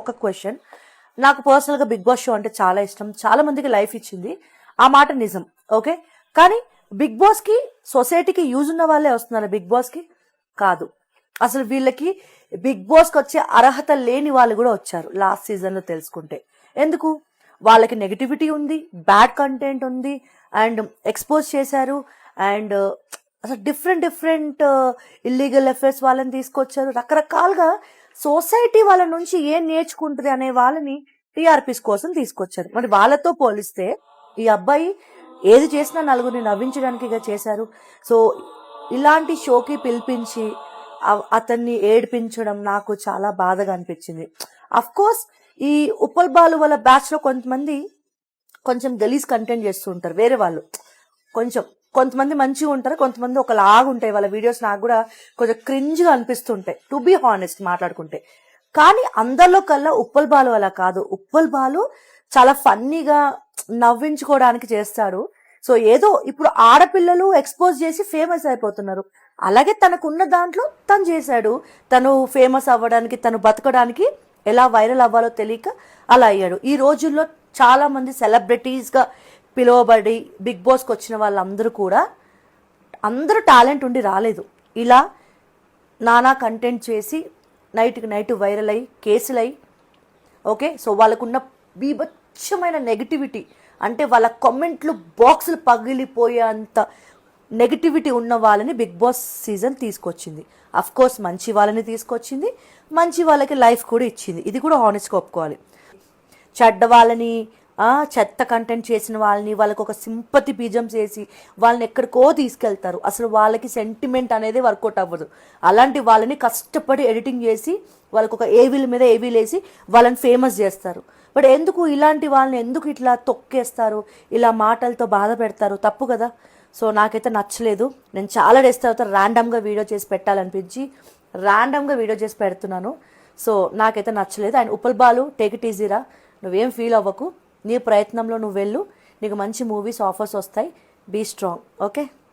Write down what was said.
ఒక క్వశ్చన్. నాకు పర్సనల్గా బిగ్ బాస్ షో అంటే చాలా ఇష్టం, చాలా మందికి లైఫ్ ఇచ్చింది, ఆ మాట నిజం. ఓకే, కానీ బిగ్ బాస్కి సొసైటీకి యూజ్ ఉన్న వాళ్ళే వస్తున్నారు బిగ్ బాస్కి కాదు. అసలు వీళ్ళకి బిగ్ బాస్కి వచ్చే అర్హత లేని వాళ్ళు కూడా వచ్చారు లాస్ట్ సీజన్లో తెలుసుకుంటే. ఎందుకు? వాళ్ళకి నెగిటివిటీ ఉంది, బ్యాడ్ కంటెంట్ ఉంది, అండ్ ఎక్స్పోజ్ చేశారు, అండ్ అసలు డిఫరెంట్ ఇల్లీగల్ అఫైర్స్ వాళ్ళని తీసుకొచ్చారు. రకరకాలుగా సొసైటీ వాళ్ళ నుంచి ఏం నేర్చుకుంటుంది అనే వాళ్ళని టీఆర్పీస్ కోసం తీసుకొచ్చారు. మరి వాళ్ళతో పోలిస్తే ఈ అబ్బాయి ఏది చేసినా నలుగురిని నవ్వించడానికి చేశారు. సో ఇలాంటి షోకి పిలిపించి అతన్ని ఏడిపించడం నాకు చాలా బాధగా అనిపించింది. అఫ్ కోర్స్ ఈ ఉప్పల్ బాలు వాళ్ళ బ్యాచ్ లో కొంచెం గలీజ్ కంటెంట్ చేస్తూ ఉంటారు వేరే వాళ్ళు. కొంతమంది మంచిగా ఉంటారు, కొంతమంది ఒకలాగా ఉంటాయి వాళ్ళ వీడియోస్. నాకు కూడా కొంచెం క్రింజ్గా అనిపిస్తుంటాయి టు బీ హానెస్ట్ మాట్లాడుకుంటే. కానీ అందరిలో కల్లా ఉప్పల్ బాలు అలా కాదు. ఉప్పల్ బాలు చాలా ఫన్నీగా నవ్వించుకోవడానికి చేస్తాడు. సో ఏదో ఇప్పుడు ఆడపిల్లలు ఎక్స్పోజ్ చేసి ఫేమస్ అయిపోతున్నారు, అలాగే తనకున్న దాంట్లో తను చేశాడు. తను ఫేమస్ అవ్వడానికి, తను బతకడానికి ఎలా వైరల్ అవ్వాలో తెలియక అలా అయ్యాడు. ఈ రోజుల్లో చాలా మంది సెలబ్రిటీస్గా పిలువబడి బిగ్ బాస్కి వచ్చిన వాళ్ళందరూ కూడా అందరూ టాలెంట్ ఉండి రాలేదు. ఇలా నానా కంటెంట్ చేసి నైట్కి నైట్ వైరల్ అయ్యి కేసులు అయ్యి, ఓకే, సో వాళ్ళకున్న బీభత్సమైన నెగిటివిటీ, అంటే వాళ్ళ కామెంట్లు బాక్సులు పగిలిపోయేంత నెగిటివిటీ ఉన్న వాళ్ళని బిగ్ బాస్ సీజన్ తీసుకొచ్చింది. అఫ్ కోర్స్ మంచి వాళ్ళని తీసుకొచ్చింది, మంచి వాళ్ళకి లైఫ్ కూడా ఇచ్చింది. ఇది కూడా హానెస్ట్గా ఒప్పుకోవాలి. చెడ్డ వాళ్ళని, చెత్త కంటెంట్ చేసిన వాళ్ళకి ఒక సింపతి బీజం చేసి వాళ్ళని ఎక్కడికో తీసుకెళ్తారు. అసలు వాళ్ళకి సెంటిమెంట్ అనేది వర్కౌట్ అవ్వదు. అలాంటి వాళ్ళని కష్టపడి ఎడిటింగ్ చేసి వాళ్ళకి ఒక ఏవీల మీద ఏవీలు వేసి వాళ్ళని ఫేమస్ చేస్తారు. బట్ ఎందుకు ఇలాంటి వాళ్ళని ఎందుకు ఇట్లా తొక్కేస్తారు, ఇలా మాటలతో బాధ పెడతారు? తప్పు కదా. సో నాకైతే నచ్చలేదు. నేను చాలా డేస్ తర్వాత ర్యాండమ్గా వీడియో చేసి పెట్టాలనిపించి ర్యాండమ్గా వీడియో చేసి పెడుతున్నాను. సో నాకైతే నచ్చలేదు. And Uppal Balu, take it ఈజీరా, నువ్వేం ఫీల్ అవ్వకు, నీ ప్రయత్నంలో నువ్వు వెళ్ళు, నీకు మంచి మూవీస్ ఆఫర్స్ వస్తాయి, బీ స్ట్రాంగ్. ఓకే.